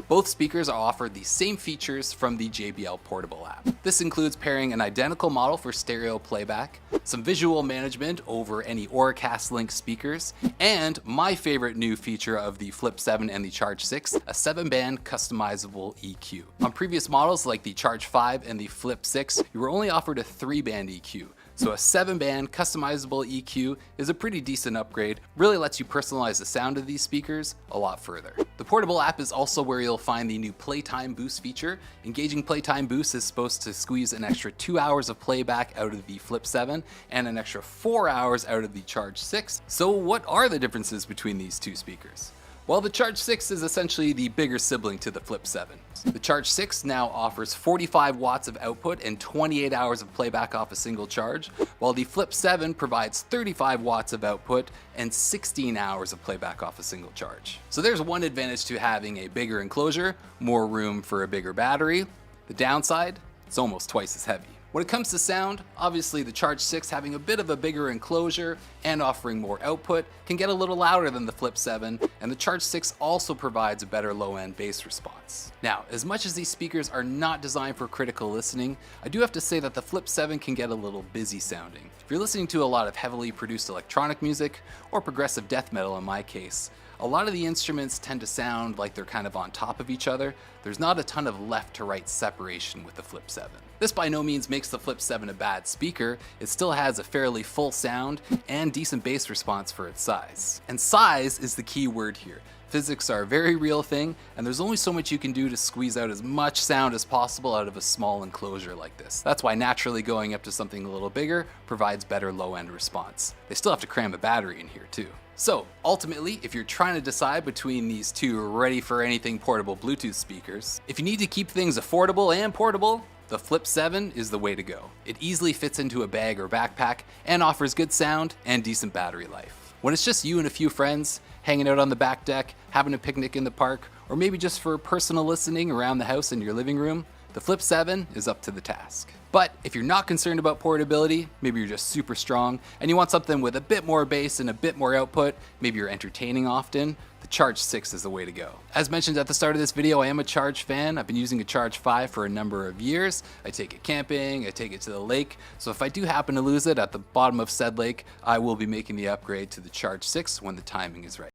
Both speakers are offered the same features from the JBL Portable app. This includes pairing an identical model for stereo playback, some visual management over any Auracast Link speakers, and my favorite new feature of the Flip 7 and the Charge 6, a 7-band customizable EQ. On previous models like the Charge 5 and the Flip 6, you were only offered a 3-band EQ. So a 7-band customizable EQ is a pretty decent upgrade, really lets you personalize the sound of these speakers a lot further. The Portable app is also where you'll find the new Playtime Boost feature. Engaging Playtime Boost is supposed to squeeze an extra 2 hours of playback out of the Flip 7 and an extra 4 hours out of the Charge 6. So what are the differences between these two speakers? Well, the Charge 6 is essentially the bigger sibling to the Flip 7. The Charge 6 now offers 45 watts of output and 28 hours of playback off a single charge, while the Flip 7 provides 35 watts of output and 16 hours of playback off a single charge. So there's one advantage to having a bigger enclosure, more room for a bigger battery. The downside, it's almost twice as heavy. When it comes to sound, obviously the Charge 6 having a bit of a bigger enclosure and offering more output can get a little louder than the Flip 7, and the Charge 6 also provides a better low-end bass response. Now, as much as these speakers are not designed for critical listening, I do have to say that the Flip 7 can get a little busy sounding. If you're listening to a lot of heavily produced electronic music, or progressive death metal in my case, a lot of the instruments tend to sound like they're kind of on top of each other. There's not a ton of left to right separation with the Flip 7. This by no means makes the Flip 7 a bad speaker. It still has a fairly full sound and decent bass response for its size. And size is the key word here. Physics are a very real thing, and there's only so much you can do to squeeze out as much sound as possible out of a small enclosure like this. That's why naturally going up to something a little bigger provides better low-end response. They still have to cram a battery in here too. So ultimately, if you're trying to decide between these two ready for anything portable Bluetooth speakers, if you need to keep things affordable and portable, the Flip 7 is the way to go. It easily fits into a bag or backpack and offers good sound and decent battery life. When it's just you and a few friends, hanging out on the back deck, having a picnic in the park, or maybe just for personal listening around the house in your living room, the Flip 7 is up to the task. But if you're not concerned about portability, maybe you're just super strong, and you want something with a bit more bass and a bit more output, maybe you're entertaining often, the Charge 6 is the way to go. As mentioned at the start of this video, I am a Charge fan. I've been using a Charge 5 for a number of years. I take it camping, I take it to the lake, so if I do happen to lose it at the bottom of said lake, I will be making the upgrade to the Charge 6 when the timing is right.